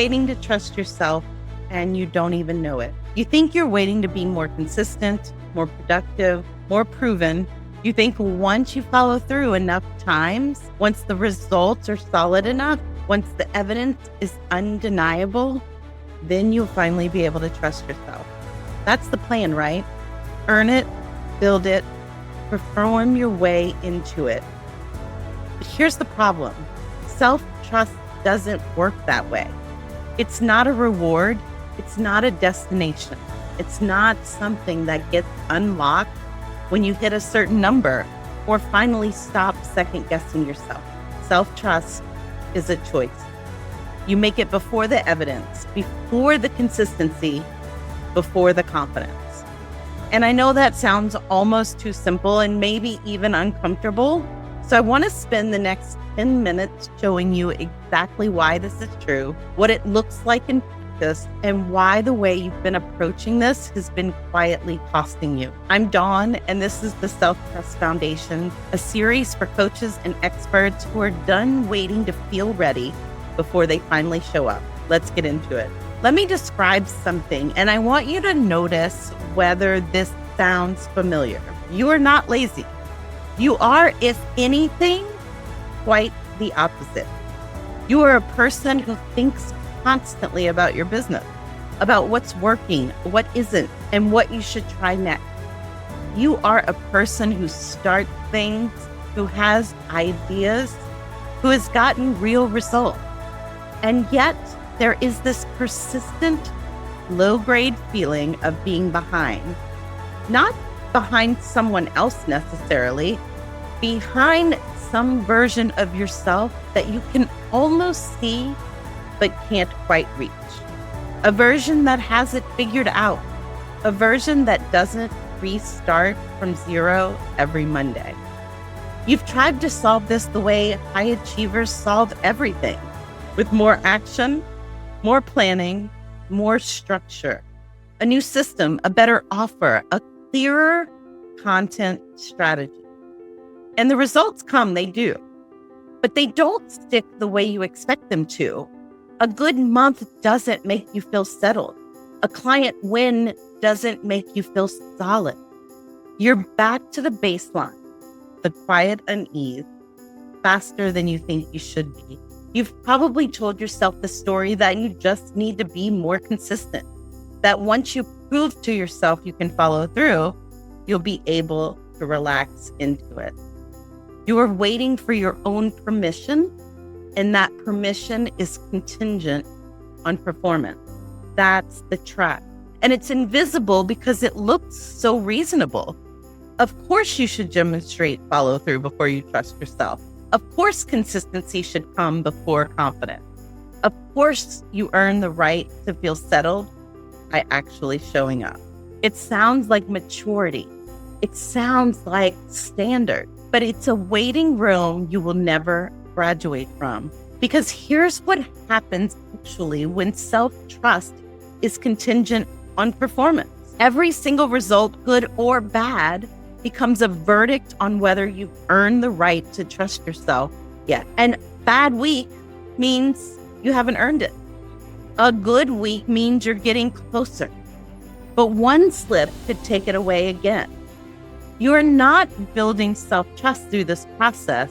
waiting to trust yourself and you don't even know it. You think you're waiting to be more consistent, more productive, more proven. You think once you follow through enough times, once the results are solid enough, once the evidence is undeniable, then you'll finally be able to trust yourself. That's the plan, right? Earn it, build it, perform your way into it. But here's the problem. Self-trust doesn't work that way. It's not a reward. It's not a destination. It's not something that gets unlocked when you hit a certain number or finally stop second guessing yourself. Self-trust is a choice. You make it before the evidence, before the consistency, before the confidence. And I know that sounds almost too simple and maybe even uncomfortable. So I want to spend the next 10 minutes showing you exactly why this is true, what it looks like in practice, and why the way you've been approaching this has been quietly costing you. I'm Dawn, and this is the Self-Trust Foundation, a series for coaches and experts who are done waiting to feel ready before they finally show up. Let's get into it. Let me describe something, and I want you to notice whether this sounds familiar. You are not lazy. You are, if anything, quite the opposite. You are a person who thinks constantly about your business, about what's working, what isn't, and what you should try next. You are a person who starts things, who has ideas, who has gotten real results. And yet, there is this persistent, low-grade feeling of being behind. Not behind someone else necessarily, behind some version of yourself that you can almost see but can't quite reach. A version that has it figured out. A version that doesn't restart from zero every Monday. You've tried to solve this the way high achievers solve everything, with more action, more planning, more structure, a new system, a better offer, a clearer content strategy. And the results come, they do, but they don't stick the way you expect them to. A good month doesn't make you feel settled. A client win doesn't make you feel solid. You're back to the baseline, the quiet unease, faster than you think you should be. You've probably told yourself the story that you just need to be more consistent, that once you prove to yourself you can follow through, you'll be able to relax into it. You are waiting for your own permission, and that permission is contingent on performance. That's the trap. And it's invisible because it looks so reasonable. Of course, you should demonstrate follow through before you trust yourself. Of course, consistency should come before confidence. Of course, you earn the right to feel settled by actually showing up. It sounds like maturity. It sounds like standard, but it's a waiting room you will never graduate from. Because here's what happens actually when self-trust is contingent on performance. Every single result, good or bad, becomes a verdict on whether you've earned the right to trust yourself yet. And bad week means you haven't earned it. A good week means you're getting closer. But one slip could take it away again. You're not building self-trust through this process.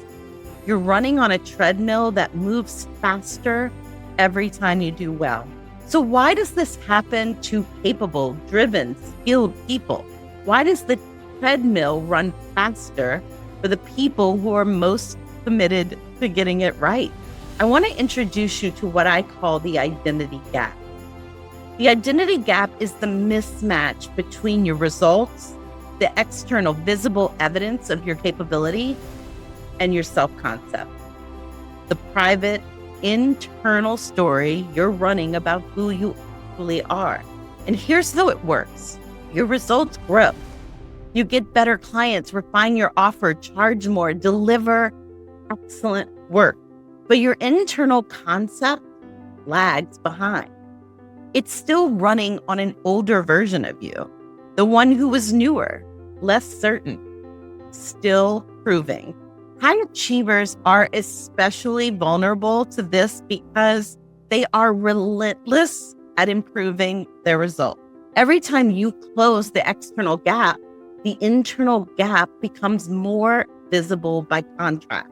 You're running on a treadmill that moves faster every time you do well. So why does this happen to capable, driven, skilled people? Why does the treadmill run faster for the people who are most committed to getting it right? I want to introduce you to what I call the identity gap. The identity gap is the mismatch between your results, the external visible evidence of your capability, and your self-concept. The private, internal story you're running about who you actually are. And here's how it works. Your results grow. You get better clients, refine your offer, charge more, deliver excellent work. But your internal concept lags behind. It's still running on an older version of you, the one who was newer, less certain, still proving. High achievers are especially vulnerable to this because They are relentless at improving their result. Every time you close the external gap, the internal gap becomes more visible by contrast.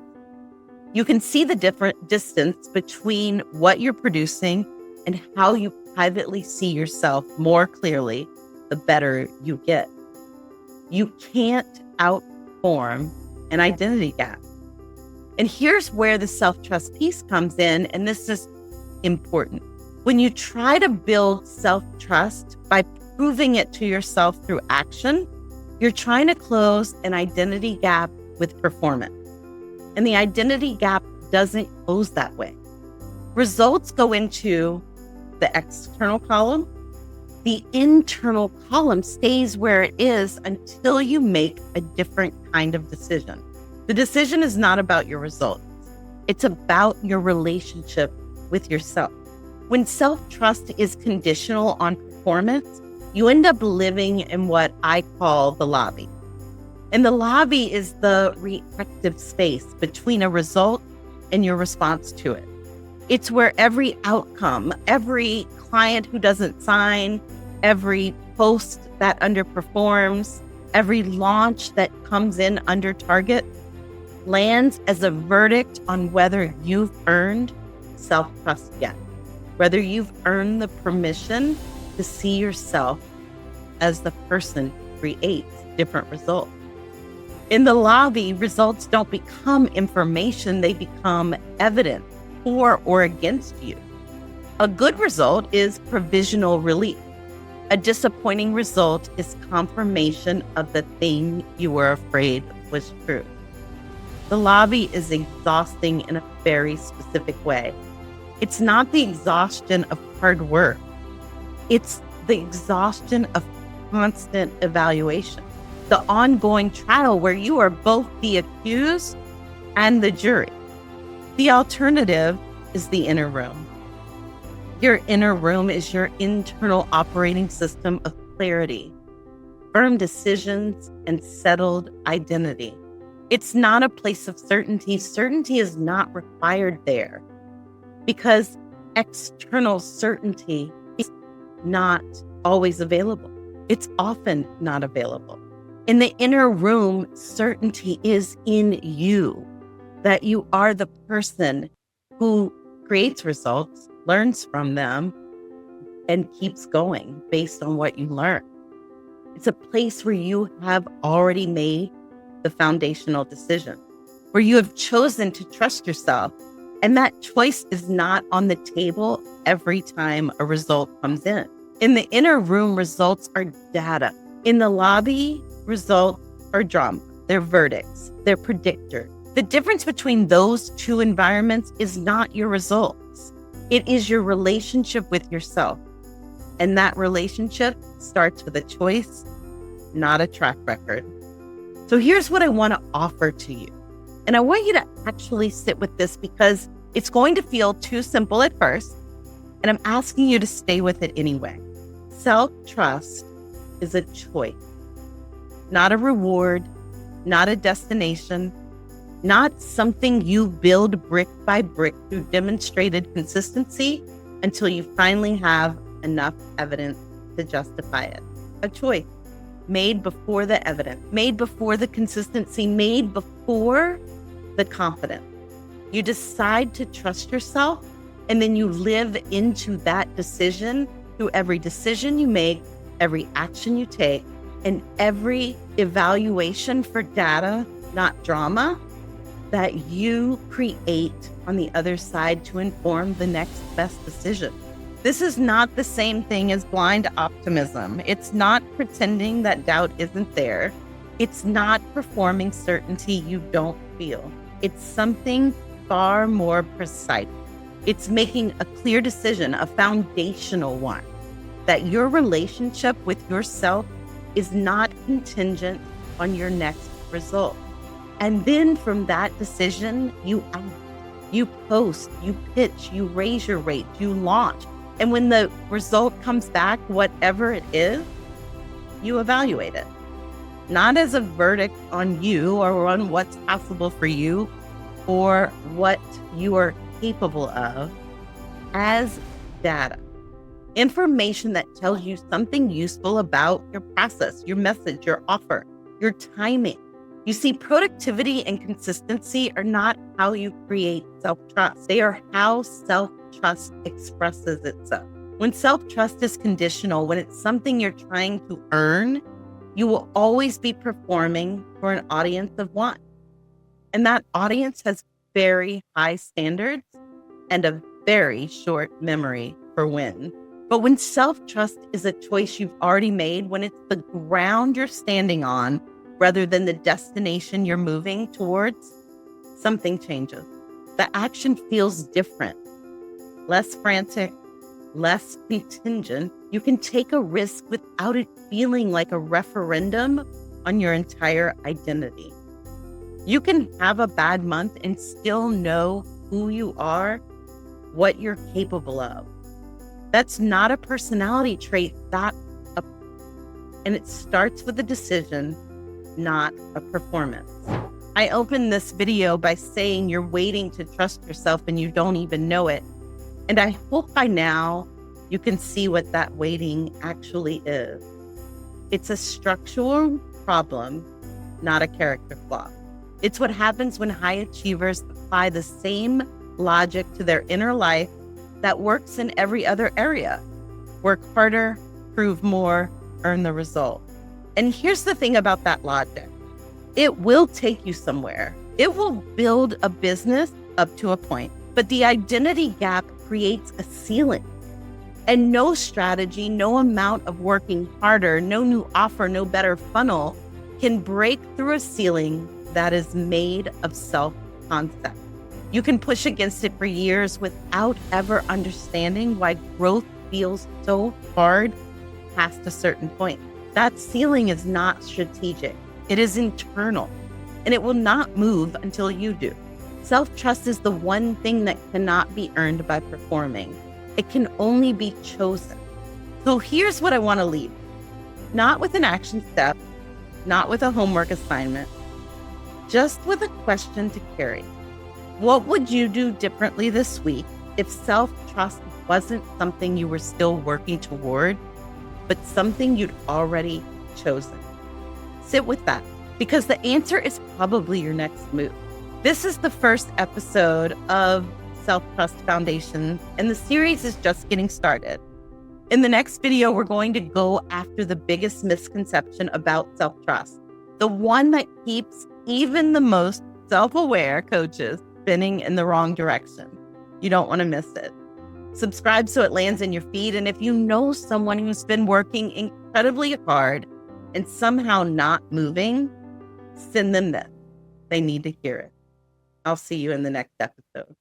You can see the different distance between what you're producing and how you privately see yourself more clearly, the better you get. You can't outperform an identity gap. And here's where the self-trust piece comes in, and this is important. When you try to build self-trust by proving it to yourself through action, you're trying to close an identity gap with performance. And the identity gap doesn't close that way. Results go into the external column. The internal column stays where it is until you make a different kind of decision. The decision is not about your results. It's about your relationship with yourself. When self-trust is conditional on performance, you end up living in what I call the lobby. And the lobby is the reactive space between a result and your response to it. It's where every outcome, every client who doesn't sign, every post that underperforms, every launch that comes in under target lands as a verdict on whether you've earned self-trust yet, whether you've earned the permission to see yourself as the person who creates different results. In the lobby, results don't become information, they become evidence for or against you. A good result is provisional relief. A disappointing result is confirmation of the thing you were afraid was true. The lobby is exhausting in a very specific way. It's not the exhaustion of hard work. It's the exhaustion of constant evaluation, the ongoing trial where you are both the accused and the jury. The alternative is the inner room. Your inner room is your internal operating system of clarity, firm decisions, and settled identity. It's not a place of certainty. Certainty is not required there because external certainty is not always available. It's often not available. In the inner room, certainty is in you, that you are the person who creates results, learns from them, and keeps going based on what you learn. It's a place where you have already made the foundational decision, where you have chosen to trust yourself. And that choice is not on the table every time a result comes in. In the inner room, results are data. In the lobby, results are drama. They're verdicts. They're predictors. The difference between those two environments is not your results. It is your relationship with yourself. And that relationship starts with a choice, not a track record. So here's what I want to offer to you. And I want you to actually sit with this because it's going to feel too simple at first. And I'm asking you to stay with it anyway. Self-trust is a choice, not a reward, not a destination, not something you build brick by brick through demonstrated consistency until you finally have enough evidence to justify it. A choice made before the evidence, made before the consistency, made before the confidence. You decide to trust yourself, and then you live into that decision through every decision you make, every action you take, and every evaluation for data, not drama, that you create on the other side to inform the next best decision. This is not the same thing as blind optimism. It's not pretending that doubt isn't there. It's not performing certainty you don't feel. It's something far more precise. It's making a clear decision, a foundational one, that your relationship with yourself is not contingent on your next result. And then from that decision, you act, you post, you pitch, you raise your rate, you launch. And when the result comes back, whatever it is, you evaluate it. Not as a verdict on you or on what's possible for you or what you are capable of, as data, information that tells you something useful about your process, your message, your offer, your timing. You see, productivity and consistency are not how you create self-trust. They are how self-trust expresses itself. When self-trust is conditional, when it's something you're trying to earn, you will always be performing for an audience of one. And that audience has very high standards and a very short memory for when. But when self-trust is a choice you've already made, when it's the ground you're standing on rather than the destination you're moving towards, something changes. The action feels different, less frantic, less contingent. You can take a risk without it feeling like a referendum on your entire identity. You can have a bad month and still know who you are, what you're capable of. That's not a personality trait, and it starts with a decision, not a performance. I opened this video by saying you're waiting to trust yourself and you don't even know it. And I hope by now you can see what that waiting actually is. It's a structural problem, not a character flaw. It's what happens when high achievers apply the same logic to their inner life that works in every other area. Work harder, prove more, earn the result. And here's the thing about that logic. It will take you somewhere. It will build a business up to a point, but the identity gap creates a ceiling. And no strategy, no amount of working harder, no new offer, no better funnel can break through a ceiling that is made of self-concept. You can push against it for years without ever understanding why growth feels so hard past a certain point. That ceiling is not strategic. It is internal, and it will not move until you do. Self-trust is the one thing that cannot be earned by performing. It can only be chosen. So here's what I want to leave. Not with an action step, not with a homework assignment, just with a question to carry. What would you do differently this week if self-trust wasn't something you were still working toward, but something you'd already chosen? Sit with that, because the answer is probably your next move. This is the first episode of Self-Trust Foundation, and the series is just getting started. In the next video, we're going to go after the biggest misconception about self-trust, the one that keeps even the most self-aware coaches spinning in the wrong direction. You don't want to miss it. Subscribe so it lands in your feed, and if you know someone who's been working incredibly hard and somehow not moving, send them this. They need to hear it. I'll see you in the next episode.